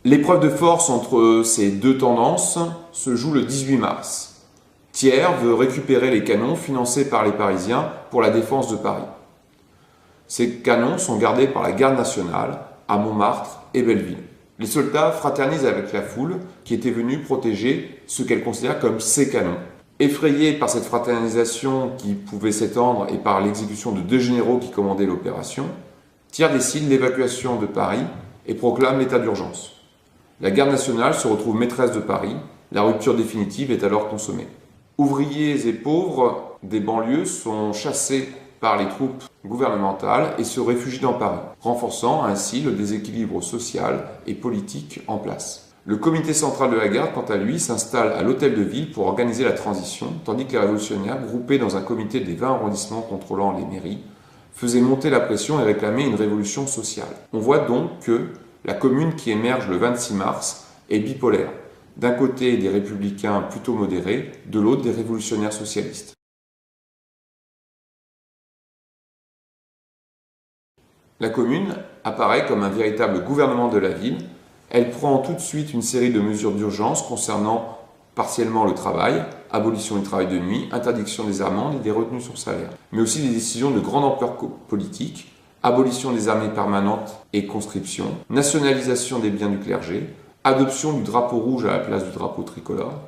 L'épreuve de force entre ces deux tendances se joue le 18 mars. Thiers veut récupérer les canons financés par les Parisiens pour la défense de Paris. Ces canons sont gardés par la garde nationale à Montmartre et Belleville. Les soldats fraternisent avec la foule qui était venue protéger ce qu'elle considère comme ses canons. Effrayés par cette fraternisation qui pouvait s'étendre et par l'exécution de 2 généraux qui commandaient l'opération, Thiers décide l'évacuation de Paris et proclame l'état d'urgence. La garde nationale se retrouve maîtresse de Paris, la rupture définitive est alors consommée. Ouvriers et pauvres des banlieues sont chassés par les troupes gouvernementales et se réfugient dans Paris, renforçant ainsi le déséquilibre social et politique en place. Le comité central de la garde, quant à lui, s'installe à l'hôtel de ville pour organiser la transition, tandis que les révolutionnaires, groupés dans un comité des 20 arrondissements contrôlant les mairies, faisaient monter la pression et réclamaient une révolution sociale. On voit donc que la commune qui émerge le 26 mars est bipolaire. D'un côté des républicains plutôt modérés, de l'autre des révolutionnaires socialistes. La commune apparaît comme un véritable gouvernement de la ville. Elle prend tout de suite une série de mesures d'urgence concernant partiellement le travail, abolition du travail de nuit, interdiction des amendes et des retenues sur salaire, mais aussi des décisions de grande ampleur politique, abolition des armées permanentes et conscription, nationalisation des biens du clergé, adoption du drapeau rouge à la place du drapeau tricolore,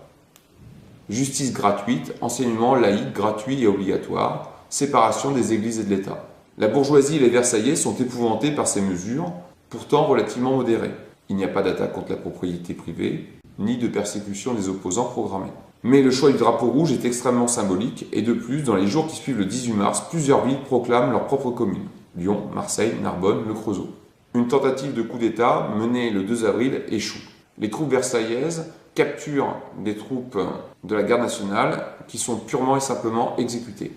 justice gratuite, enseignement laïque gratuit et obligatoire, séparation des églises et de l'État. La bourgeoisie et les Versaillais sont épouvantés par ces mesures, pourtant relativement modérées. Il n'y a pas d'attaque contre la propriété privée, ni de persécution des opposants programmés. Mais le choix du drapeau rouge est extrêmement symbolique, et de plus, dans les jours qui suivent le 18 mars, plusieurs villes proclament leur propre commune. Lyon, Marseille, Narbonne, Le Creusot. Une tentative de coup d'État menée le 2 avril échoue. Les troupes versaillaises capturent des troupes de la garde nationale qui sont purement et simplement exécutées.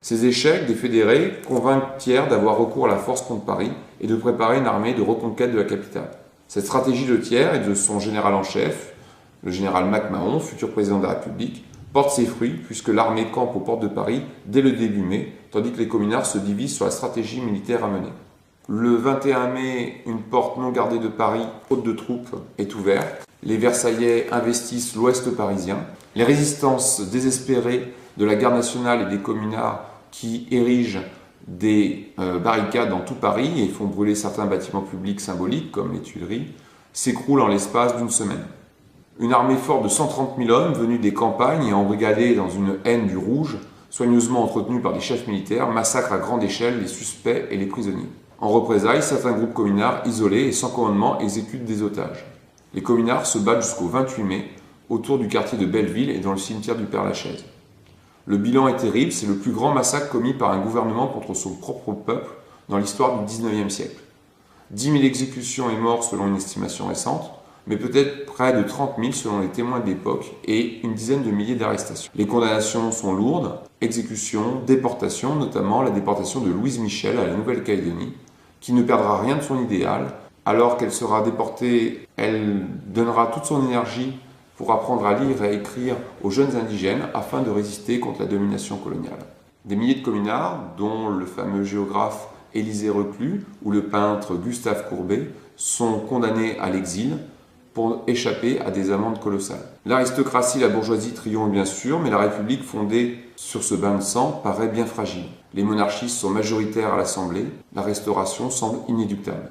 Ces échecs des fédérés convainquent Thiers d'avoir recours à la force contre Paris et de préparer une armée de reconquête de la capitale. Cette stratégie de Thiers et de son général en chef, le général MacMahon, futur président de la République, porte ses fruits puisque l'armée campe aux portes de Paris dès le début mai, tandis que les communards se divisent sur la stratégie militaire à mener. Le 21 mai, une porte non gardée de Paris, haute de troupes, est ouverte. Les Versaillais investissent l'ouest parisien. Les résistances désespérées de la garde nationale et des communards qui érigent des barricades dans tout Paris et font brûler certains bâtiments publics symboliques, comme les Tuileries, s'écroulent en l'espace d'une semaine. Une armée forte de 130 000 hommes venus des campagnes et embrigadés dans une haine du rouge, soigneusement entretenus par des chefs militaires, massacrent à grande échelle les suspects et les prisonniers. En représailles, certains groupes communards isolés et sans commandement exécutent des otages. Les communards se battent jusqu'au 28 mai autour du quartier de Belleville et dans le cimetière du Père-Lachaise. Le bilan est terrible, c'est le plus grand massacre commis par un gouvernement contre son propre peuple dans l'histoire du XIXe siècle. 10 000 exécutions et morts selon une estimation récente, mais peut-être près de 30 000 selon les témoins de l'époque et une dizaine de milliers d'arrestations. Les condamnations sont lourdes, exécutions, déportations, notamment la déportation de Louise Michel à la Nouvelle-Calédonie, qui ne perdra rien de son idéal. Alors qu'elle sera déportée, elle donnera toute son énergie pour apprendre à lire et à écrire aux jeunes indigènes afin de résister contre la domination coloniale. Des milliers de communards, dont le fameux géographe Élisée Reclus ou le peintre Gustave Courbet, sont condamnés à l'exil pour échapper à des amendes colossales. L'aristocratie et la bourgeoisie triomphent bien sûr, mais la République fondée sur ce bain de sang paraît bien fragile. Les monarchistes sont majoritaires à l'Assemblée, la Restauration semble inéluctable.